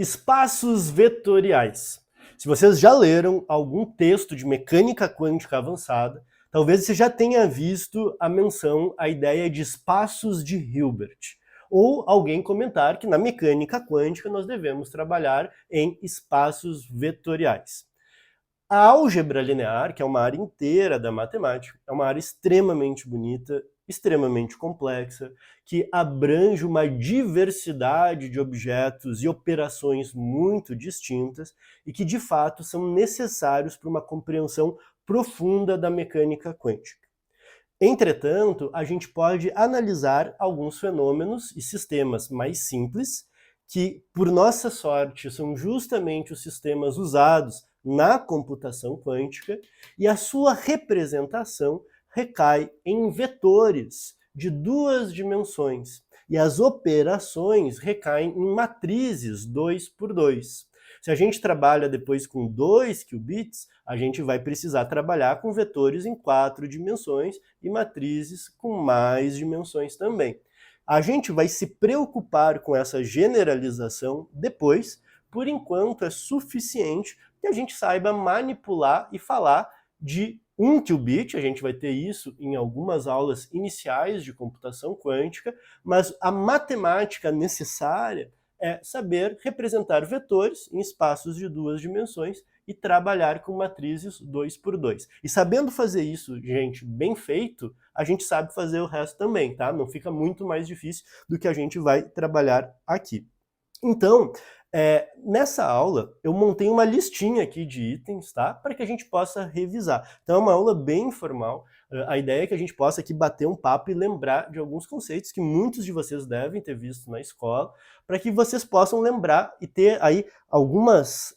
Espaços vetoriais. Se vocês já leram algum texto de mecânica quântica avançada, talvez você já tenha visto a menção à ideia de espaços de Hilbert. Ou alguém comentar que na mecânica quântica nós devemos trabalhar em espaços vetoriais. A álgebra linear, que é uma área inteira da matemática, é uma área extremamente bonita, extremamente complexa, que abrange uma diversidade de objetos e operações muito distintas e que, de fato, são necessários para uma compreensão profunda da mecânica quântica. Entretanto, a gente pode analisar alguns fenômenos e sistemas mais simples, que, por nossa sorte, são justamente os sistemas usados na computação quântica, e a sua representação recai em vetores de duas dimensões, e as operações recaem em matrizes 2 por 2. Se a gente trabalha depois com 2 qubits, a gente vai precisar trabalhar com vetores em 4 dimensões e matrizes com mais dimensões também. A gente vai se preocupar com essa generalização depois, por enquanto é suficiente que a gente saiba manipular e falar de 1 qubit, a gente vai ter isso em algumas aulas iniciais de computação quântica, mas a matemática necessária é saber representar vetores em espaços de duas dimensões e trabalhar com matrizes 2 por 2. E sabendo fazer isso, gente, bem feito, a gente sabe fazer o resto também, tá? Não fica muito mais difícil do que a gente vai trabalhar aqui. Então, nessa aula, eu montei uma listinha aqui de itens, tá? Para que a gente possa revisar. Então é uma aula bem informal. A ideia é que a gente possa aqui bater um papo e lembrar de alguns conceitos que muitos de vocês devem ter visto na escola, para que vocês possam lembrar e ter aí algumas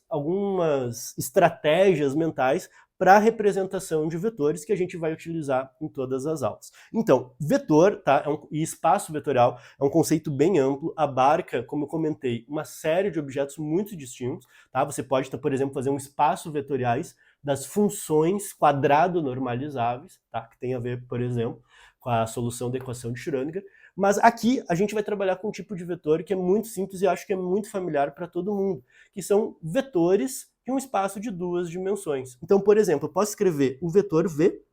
estratégias mentais para a representação de vetores que a gente vai utilizar em todas as aulas. Então, vetor, tá? E espaço vetorial é um conceito bem amplo, abarca, como eu comentei, uma série de objetos muito distintos, tá? Você pode, por exemplo, fazer um espaço vetoriais das funções quadrado normalizáveis, tá? Que tem a ver, por exemplo, com a solução da equação de Schrödinger. Mas aqui a gente vai trabalhar com um tipo de vetor que é muito simples e acho que é muito familiar para todo mundo, que são vetores de um espaço de duas dimensões. Então, por exemplo, eu posso escrever o vetor V.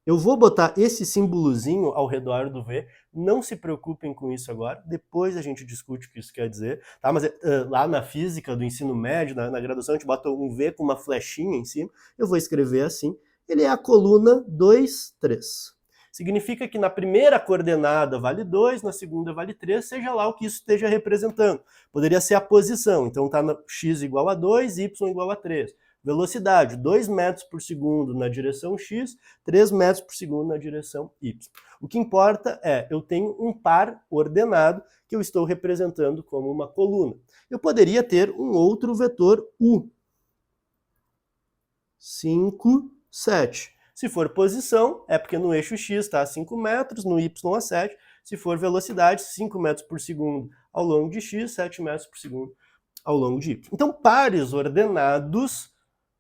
Eu vou botar esse símbolozinho ao redor do V, não se preocupem com isso agora, depois a gente discute o que isso quer dizer, tá? Mas lá na física do ensino médio, na graduação, a gente bota um V com uma flechinha em cima, eu vou escrever assim, ele é a coluna 2, 3. Significa que na primeira coordenada vale 2, na segunda vale 3, seja lá o que isso esteja representando. Poderia ser a posição, então está x igual a 2, y igual a 3. Velocidade, 2 metros por segundo na direção x, 3 metros por segundo na direção y. O que importa é, eu tenho um par ordenado que eu estou representando como uma coluna. Eu poderia ter um outro vetor u. 5, 7. Se for posição, é porque no eixo x está a 5 metros, no y a 7. Se for velocidade, 5 metros por segundo ao longo de x, 7 metros por segundo ao longo de y. Então, pares ordenados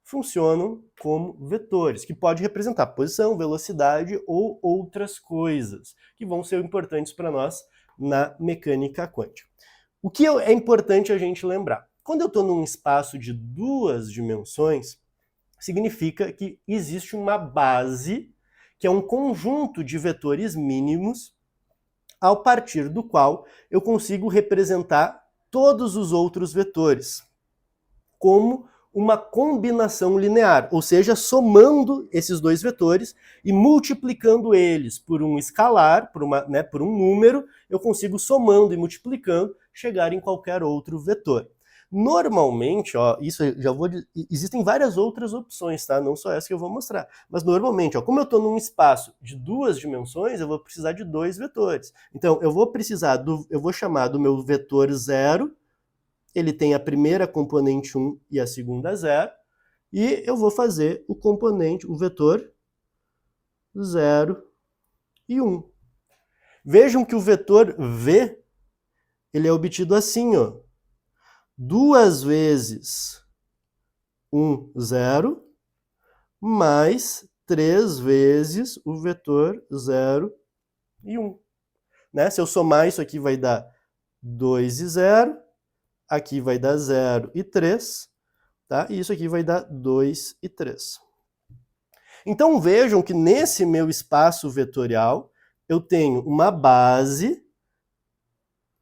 funcionam como vetores, que pode representar posição, velocidade ou outras coisas, que vão ser importantes para nós na mecânica quântica. O que é importante a gente lembrar? Quando eu estou num espaço de duas dimensões, significa que existe uma base, que é um conjunto de vetores mínimos, ao partir do qual eu consigo representar todos os outros vetores, como uma combinação linear, ou seja, somando esses dois vetores e multiplicando eles por um escalar, por um número, eu consigo, somando e multiplicando, chegar em qualquer outro vetor. Normalmente, ó, existem várias outras opções, tá? Não só essa que eu vou mostrar. Mas normalmente, ó, como eu estou num espaço de duas dimensões, eu vou precisar de dois vetores. Então, eu vou chamar do meu vetor 0, ele tem a primeira componente 1 e a segunda 0, e eu vou fazer o vetor 0 e 1. Vejam que o vetor V, ele é obtido assim, ó. 2 vezes 1, 0, mais 3 vezes o vetor 0 e 1. Né? Se eu somar isso aqui vai dar 2 e 0, aqui vai dar 0 e 3, tá? E isso aqui vai dar 2 e 3. Então vejam que nesse meu espaço vetorial, eu tenho uma base,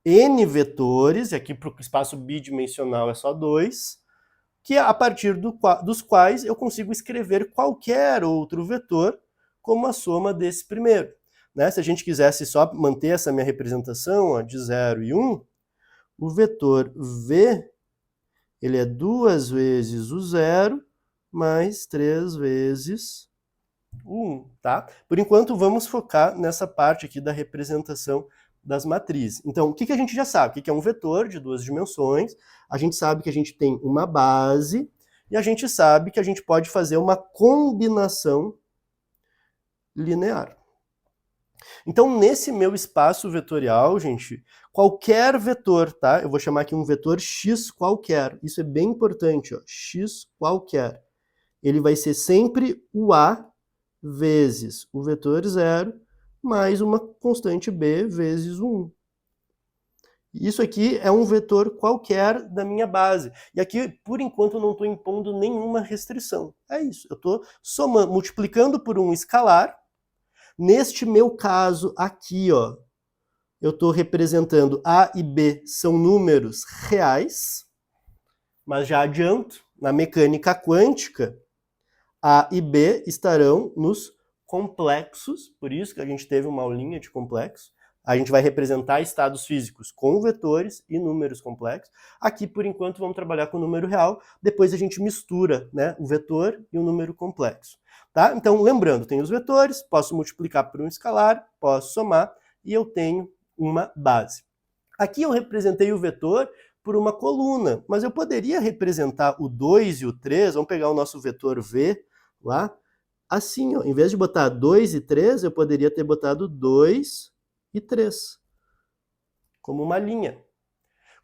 n vetores, e aqui para o espaço bidimensional é só 2, que é a partir dos quais eu consigo escrever qualquer outro vetor como a soma desse primeiro. Né? Se a gente quisesse só manter essa minha representação ó, de 0 e 1, o vetor v ele é 2 vezes o 0 mais 3 vezes o 1. Tá? Por enquanto, vamos focar nessa parte aqui da representação das matrizes. Então, o que a gente já sabe? O que é um vetor de duas dimensões? A gente sabe que a gente tem uma base e a gente sabe que a gente pode fazer uma combinação linear. Então, nesse meu espaço vetorial, gente, qualquer vetor, tá? Eu vou chamar aqui um vetor x qualquer. Isso é bem importante, ó. X qualquer. Ele vai ser sempre o a vezes o vetor 0 mais uma constante b vezes o 1. Isso aqui é um vetor qualquer da minha base. E aqui, por enquanto, eu não estou impondo nenhuma restrição. É isso. Eu estou somando, multiplicando por um escalar. Neste meu caso aqui, ó, eu estou representando A e B são números reais, mas já adianto, na mecânica quântica, A e B estarão nos complexos, por isso que a gente teve uma aulinha de complexo. A gente vai representar estados físicos com vetores e números complexos. Aqui, por enquanto, vamos trabalhar com o número real, depois a gente mistura, né, o vetor e o número complexo. Tá? Então, lembrando, tenho os vetores, posso multiplicar por um escalar, posso somar, e eu tenho uma base. Aqui eu representei o vetor por uma coluna, mas eu poderia representar o 2 e o 3, vamos pegar o nosso vetor V lá, assim, ó, em vez de botar 2 e 3, eu poderia ter botado 2 e 3, como uma linha.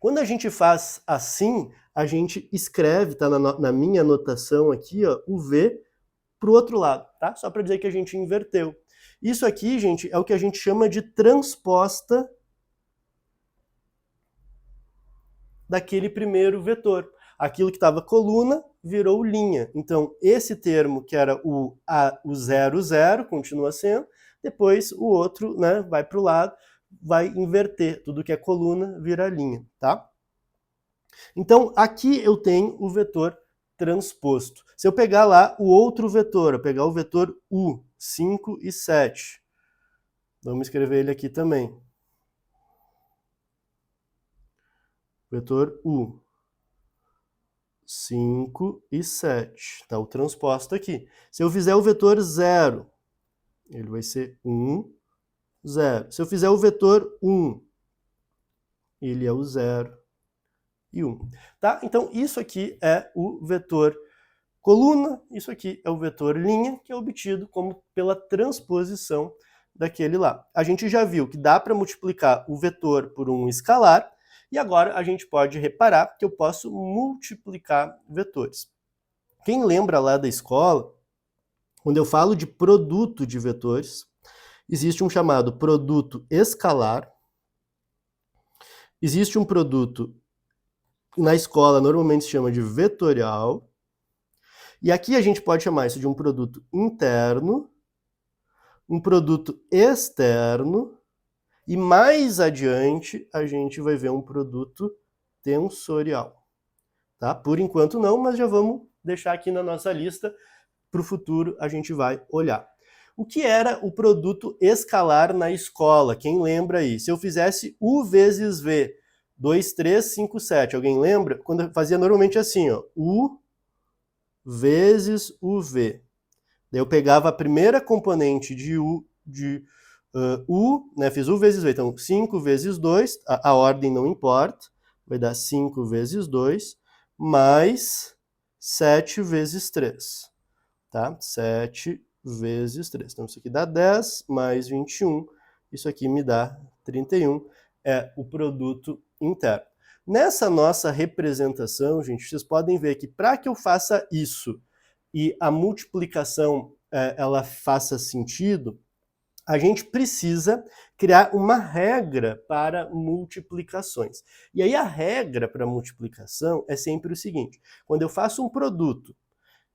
Quando a gente faz assim, a gente escreve, tá na minha anotação aqui, ó, o V para o outro lado, tá? Só para dizer que a gente inverteu. Isso aqui, gente, é o que a gente chama de transposta daquele primeiro vetor. Aquilo que estava coluna virou linha. Então, esse termo que era o 0, 0, continua sendo, depois o outro, né, vai para o lado, vai inverter. Tudo que é coluna vira linha, tá? Então, aqui eu tenho o vetor transposto. Se eu pegar lá o outro vetor, eu pegar o vetor U, 5 e 7. Vamos escrever ele aqui também. Vetor U, 5 e 7. Está o transposto aqui. Se eu fizer o vetor 0, ele vai ser 1, 0. Se eu fizer o vetor 1, ele é o 0 e 1. Tá? Então, isso aqui é o vetor coluna, isso aqui é o vetor linha, que é obtido como pela transposição daquele lá. A gente já viu que dá para multiplicar o vetor por um escalar, e agora a gente pode reparar que eu posso multiplicar vetores. Quem lembra lá da escola, quando eu falo de produto de vetores, existe um chamado produto escalar, existe um produto, na escola normalmente se chama de vetorial, e aqui a gente pode chamar isso de um produto interno, um produto externo, e mais adiante a gente vai ver um produto tensorial. Tá? Por enquanto não, mas já vamos deixar aqui na nossa lista, para o futuro a gente vai olhar. O que era o produto escalar na escola? Quem lembra aí? Se eu fizesse U vezes V, 2, 3, 5, 7, alguém lembra? Quando eu fazia normalmente assim, ó, U vezes UV. Daí eu pegava a primeira componente de U, né, fiz U vezes V, então 5 vezes 2, a ordem não importa, vai dar 5 vezes 2, mais 7 vezes 3, tá? 7 vezes 3. Então isso aqui dá 10, mais 21, isso aqui me dá 31, é o produto interno. Nessa nossa representação, gente, vocês podem ver que para que eu faça isso e a multiplicação ela faça sentido, a gente precisa criar uma regra para multiplicações. E aí a regra para multiplicação é sempre o seguinte: quando eu faço um produto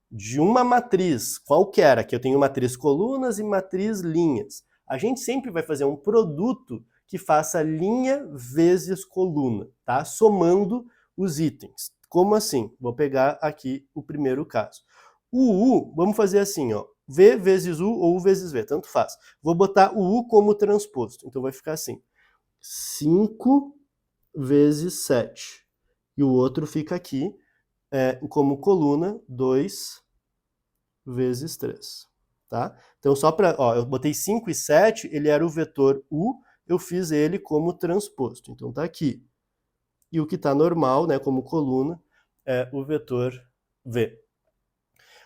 de uma matriz qualquer, aqui eu tenho matriz colunas e matriz linhas, a gente sempre vai fazer um produto que faça linha vezes coluna, tá? Somando os itens. Como assim? Vou pegar aqui o primeiro caso. O U, vamos fazer assim, ó, V vezes U ou U vezes V, tanto faz. Vou botar o U como transposto, então vai ficar assim, 5 vezes 7. E o outro fica aqui como coluna, 2 vezes 3, tá? Então só para, ó, eu botei 5 e 7, ele era o vetor U, eu fiz ele como transposto, então tá aqui. E o que está normal, né, como coluna, é o vetor V.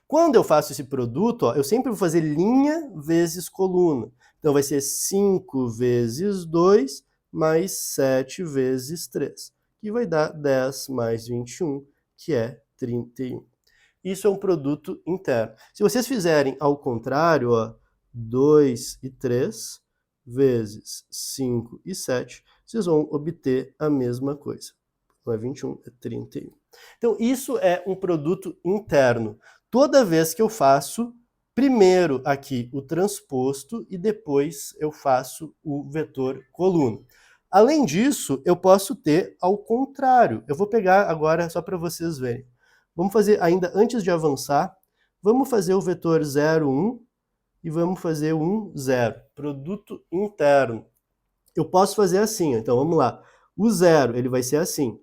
Quando eu faço esse produto, ó, eu sempre vou fazer linha vezes coluna. Então vai ser 5 vezes 2 mais 7 vezes 3, que vai dar 10 mais 21, que é 31. Isso é um produto interno. Se vocês fizerem ao contrário, ó, 2 e 3 vezes 5 e 7, vocês vão obter a mesma coisa. Não é 21, é 31. Então, isso é um produto interno. Toda vez que eu faço, primeiro aqui o transposto e depois eu faço o vetor coluna. Além disso, eu posso ter ao contrário. Eu vou pegar agora só para vocês verem. Vamos fazer, ainda antes de avançar, vamos fazer o vetor 0, 1 e vamos fazer 1, 0. Produto interno. Eu posso fazer assim, então vamos lá. O 0, ele vai ser assim.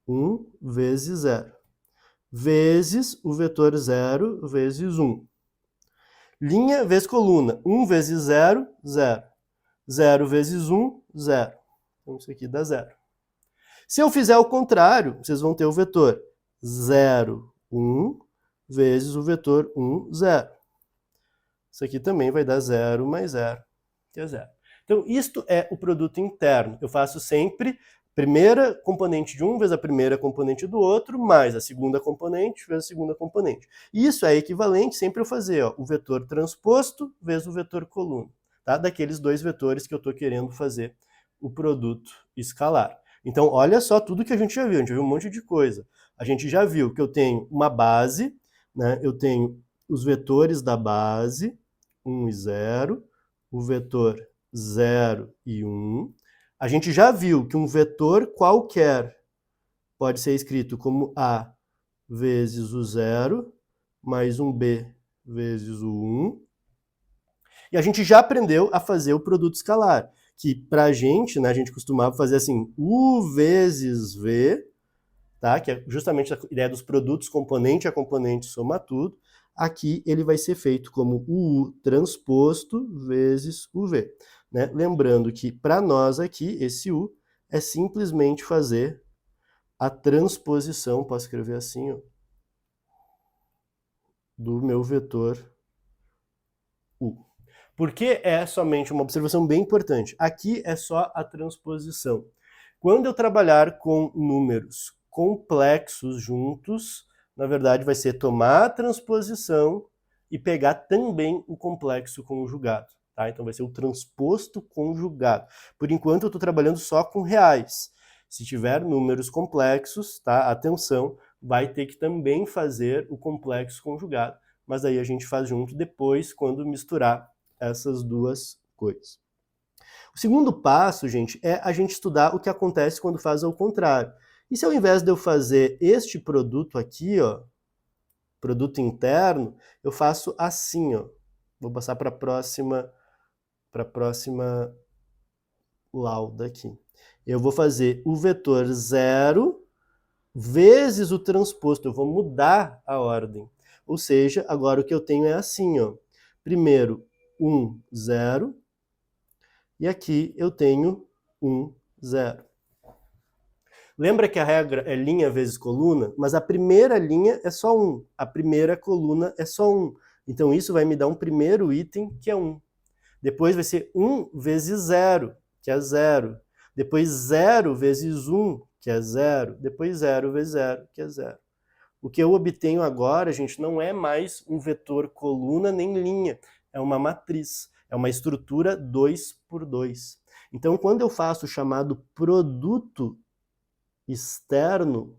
1 vezes 0. Vezes o vetor 0 vezes 1. Linha vezes coluna. 1 vezes 0, 0. 0 vezes 1, 0. Então isso aqui dá 0. Se eu fizer o contrário, vocês vão ter o vetor 0, 1, vezes o vetor 1, 0. Isso aqui também vai dar 0 mais 0, que é 0. Então, isto é o produto interno. Eu faço sempre primeira componente de um vezes a primeira componente do outro, mais a segunda componente vezes a segunda componente. Isso é equivalente sempre eu fazer ó, o vetor transposto vezes o vetor coluna, tá? Daqueles dois vetores que eu estou querendo fazer o produto escalar. Então, olha só tudo que a gente já viu um monte de coisa. A gente já viu que eu tenho uma base, né? Eu tenho os vetores da base, 1 e 0, o vetor 0 e 1. A gente já viu que um vetor qualquer pode ser escrito como A vezes o 0, mais um B vezes o 1. E a gente já aprendeu a fazer o produto escalar, que pra gente, né, a gente costumava fazer assim, U vezes V, tá? Que é justamente a ideia dos produtos componente a componente soma tudo. Aqui ele vai ser feito como o U transposto vezes o V. Né? Lembrando que para nós aqui, esse U é simplesmente fazer a transposição, posso escrever assim, ó, do meu vetor U. Porque é somente uma observação bem importante. Aqui é só a transposição. Quando eu trabalhar com números complexos juntos, na verdade vai ser tomar a transposição e pegar também o complexo conjugado. Tá? Então vai ser o transposto conjugado. Por enquanto eu estou trabalhando só com reais. Se tiver números complexos, tá? Atenção, vai ter que também fazer o complexo conjugado, mas aí a gente faz junto depois quando misturar essas duas coisas. O segundo passo, gente, é a gente estudar o que acontece quando faz ao contrário. E se ao invés de eu fazer este produto aqui, ó, produto interno, eu faço assim, ó. Vou passar para a próxima lauda aqui. Eu vou fazer o vetor 0 vezes o transposto. Eu vou mudar a ordem. Ou seja, agora o que eu tenho é assim, ó. Primeiro, 1, 0. E aqui eu tenho 1, 0. Lembra que a regra é linha vezes coluna? Mas a primeira linha é só 1. A primeira coluna é só 1. Então isso vai me dar um primeiro item, que é 1. Depois vai ser 1 vezes 0, que é 0. Depois 0 vezes 1, que é 0. Depois 0 vezes 0, que é 0. O que eu obtenho agora, gente, não é mais um vetor coluna nem linha. É uma matriz. É uma estrutura 2 por 2. Então, quando eu faço o chamado produto externo,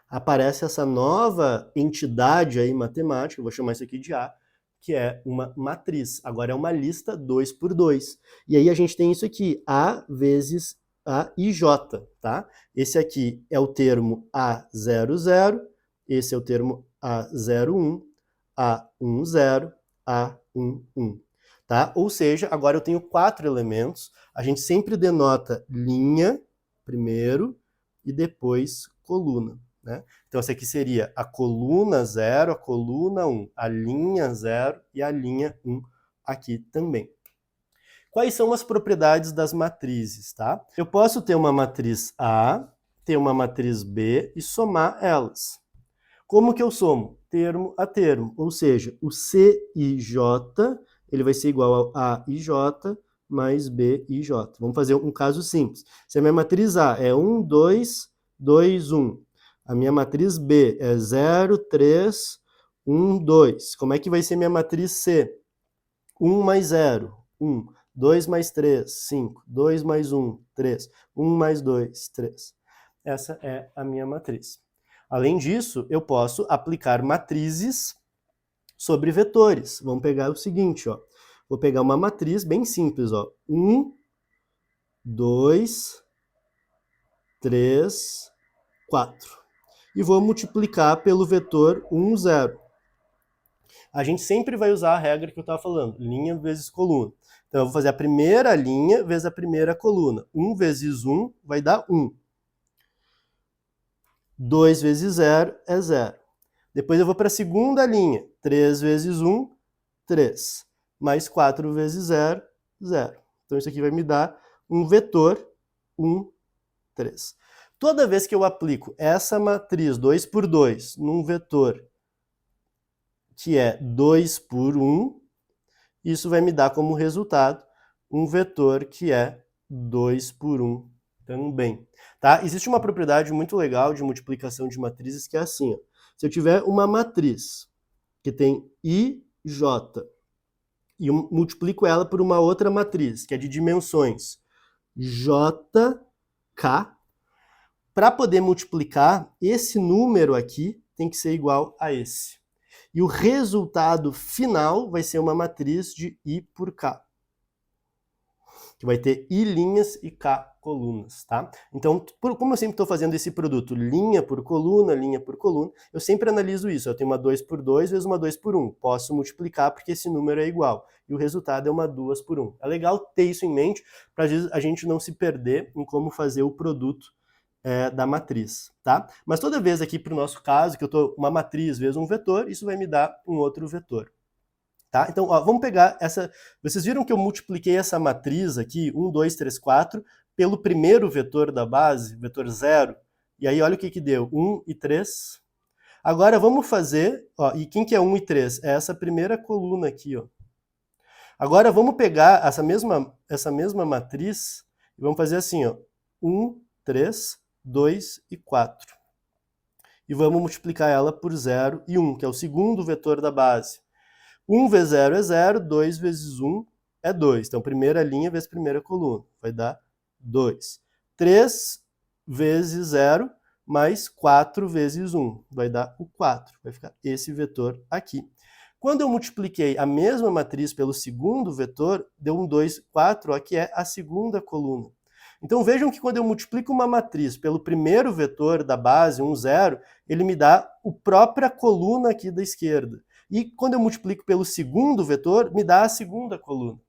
aparece essa nova entidade aí matemática, eu vou chamar isso aqui de A, que é uma matriz. Agora é uma lista 2 por 2. E aí a gente tem isso aqui, A vezes A e J, tá? Esse aqui é o termo A00, esse é o termo A01, A10, A11, tá? Ou seja, agora eu tenho 4 elementos, a gente sempre denota linha primeiro e depois coluna, né? Então essa aqui seria a coluna 0, a coluna 1, a linha 0 e a linha 1 aqui também. Quais são as propriedades das matrizes, tá? Eu posso ter uma matriz A, ter uma matriz B e somar elas. Como que eu somo? Termo a termo, ou seja, o C e J, ele vai ser igual ao A e J mais B e J. Vamos fazer um caso simples. Se a minha matriz A é 1, 2, 2, 1, a minha matriz B é 0, 3, 1, 2. Como é que vai ser minha matriz C? 1 mais 0, 1. 2 mais 3, 5. 2 mais 1, 3. 1 mais 2, 3. Essa é a minha matriz. Além disso, eu posso aplicar matrizes sobre vetores. Vamos pegar o seguinte, ó. Vou pegar uma matriz bem simples, ó. 1, 2, 3, 4. E vou multiplicar pelo vetor 1, 0. A gente sempre vai usar a regra que eu estava falando, linha vezes coluna. Então eu vou fazer a primeira linha vezes a primeira coluna. 1 vezes 1 vai dar 1. 2 vezes 0 é 0. Depois eu vou para a segunda linha. 3 vezes 1, 3. Mais 4 vezes 0, 0. Então isso aqui vai me dar um vetor 1, 3. Toda vez que eu aplico essa matriz 2 por 2 num vetor que é 2 por 1, isso vai me dar como resultado um vetor que é 2 por 1 também. Tá? Existe uma propriedade muito legal de multiplicação de matrizes que é assim, ó. Se eu tiver uma matriz que tem IJ e eu multiplico ela por uma outra matriz, que é de dimensões JK, para poder multiplicar, esse número aqui tem que ser igual a esse. E o resultado final vai ser uma matriz de I por K, que vai ter I linhas e K colunas, tá? Então, como eu sempre estou fazendo esse produto linha por coluna, eu sempre analiso isso. Eu tenho uma 2 por 2 vezes uma 2 por 1. Posso multiplicar porque esse número é igual. E o resultado é uma 2 por 1. É legal ter isso em mente para a gente não se perder em como fazer o produto da matriz, tá? Mas toda vez aqui para o nosso caso, que eu estou uma matriz vezes um vetor, isso vai me dar um outro vetor. Tá? Então, ó, vamos pegar essa... Vocês viram que eu multipliquei essa matriz aqui, 1, 2, 3, 4, pelo primeiro vetor da base, vetor 0, e aí olha o que que deu, 1 e 3. Agora vamos fazer, ó, e quem que é 1 e 3? É essa primeira coluna aqui, ó. Agora vamos pegar essa mesma matriz e vamos fazer assim, ó, 1, 3, 2 e 4. E vamos multiplicar ela por 0 e 1, que é o segundo vetor da base. 1 vezes 0 é 0, 2 vezes 1 é 2. Então, primeira linha vezes primeira coluna, vai dar 2. 3 vezes 0 mais 4 vezes 1, vai dar o 4. Vai ficar esse vetor aqui. Quando eu multipliquei a mesma matriz pelo segundo vetor, deu um 2, 4, ó, que é a segunda coluna. Então vejam que quando eu multiplico uma matriz pelo primeiro vetor da base, 1, 0, ele me dá a própria coluna aqui da esquerda. E quando eu multiplico pelo segundo vetor, me dá a segunda coluna.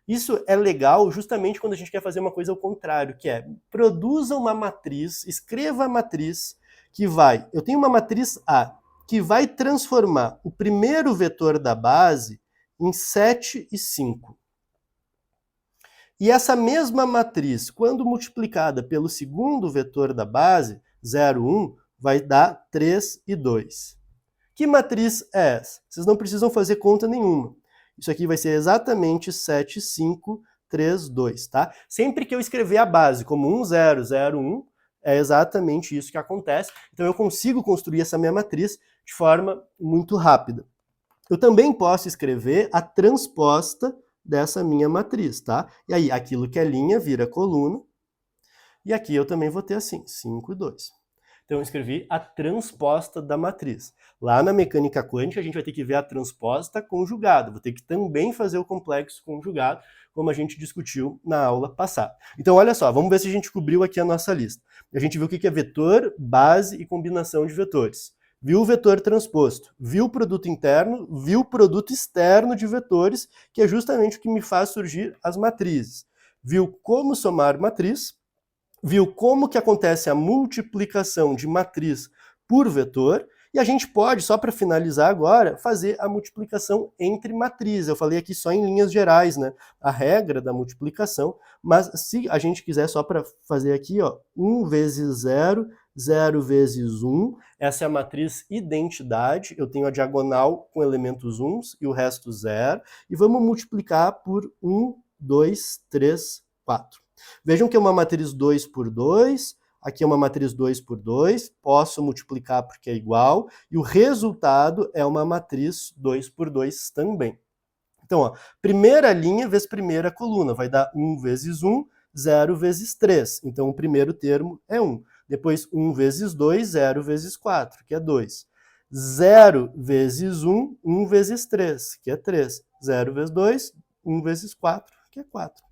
Isso é legal justamente quando a gente quer fazer uma coisa ao contrário, que é produza uma matriz, escreva a matriz que vai... Eu tenho uma matriz A, que vai transformar o primeiro vetor da base em 7 e 5. E essa mesma matriz, quando multiplicada pelo segundo vetor da base, 0, 1, vai dar 3 e 2. Que matriz é essa? Vocês não precisam fazer conta nenhuma. Isso aqui vai ser exatamente 7, 5, 3, 2, tá? Sempre que eu escrever a base como 1, 0, 0, 1, é exatamente isso que acontece. Então eu consigo construir essa minha matriz de forma muito rápida. eu também posso escrever a transposta dessa minha matriz, tá? E aí, aquilo que é linha vira coluna, e aqui eu também vou ter assim, 5 e 2. Então eu escrevi a transposta da matriz. Lá na mecânica quântica a gente vai ter que ver a transposta conjugada, vou ter que também fazer o complexo conjugado, como a gente discutiu na aula passada. Então olha só, vamos ver se a gente cobriu aqui a nossa lista. A gente viu o que é vetor, base e combinação de vetores. Viu o vetor transposto, viu o produto interno, viu o produto externo de vetores, que é justamente o que me faz surgir as matrizes. Viu como somar matriz, viu como que acontece a multiplicação de matriz por vetor, e a gente pode, só para finalizar agora, fazer a multiplicação entre matrizes. Eu falei aqui só em linhas gerais, né? A regra da multiplicação, mas se a gente quiser só para fazer aqui, ó, 1 vezes 0, 0 vezes 1, essa é a matriz identidade, eu tenho a diagonal com elementos 1 e o resto 0, e vamos multiplicar por 1, 2, 3, 4. Vejam que é uma matriz 2 por 2, aqui é uma matriz 2 por 2, posso multiplicar porque é igual, e o resultado é uma matriz 2 por 2 também. Então, ó, primeira linha vezes primeira coluna, vai dar 1 vezes 1, 0 vezes 3. Então, o primeiro termo é 1. Depois, 1 vezes 2, 0 vezes 4, que é 2. 0 vezes 1, 1 vezes 3, que é 3. 0 vezes 2, 1 vezes 4, que é 4.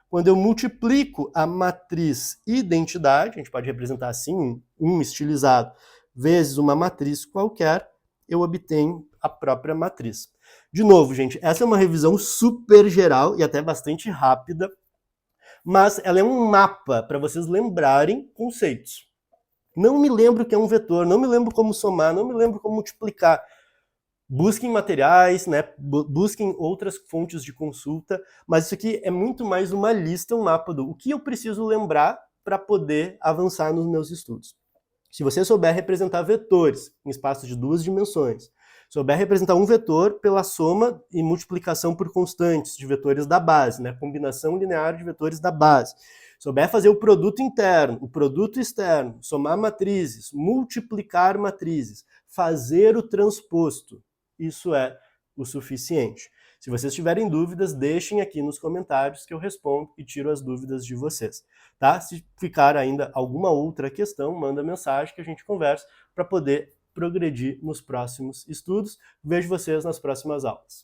Quando eu multiplico a matriz identidade, a gente pode representar assim, um estilizado, vezes uma matriz qualquer, eu obtenho a própria matriz. De novo, gente, essa é uma revisão super geral e até bastante rápida, mas ela é um mapa para vocês lembrarem conceitos. Não me lembro o que é um vetor, não me lembro como somar, não me lembro como multiplicar. Busquem materiais, né? Busquem outras fontes de consulta, mas isso aqui é muito mais uma lista, um mapa do o que eu preciso lembrar para poder avançar nos meus estudos. Se você souber representar vetores em espaços de 2 dimensões, souber representar um vetor pela soma e multiplicação por constantes de vetores da base, né? Combinação linear de vetores da base, souber fazer o produto interno, o produto externo, somar matrizes, multiplicar matrizes, fazer o transposto, isso é o suficiente. Se vocês tiverem dúvidas, deixem aqui nos comentários que eu respondo e tiro as dúvidas de vocês. Tá? Se ficar ainda alguma outra questão, manda mensagem que a gente conversa para poder progredir nos próximos estudos. Vejo vocês nas próximas aulas.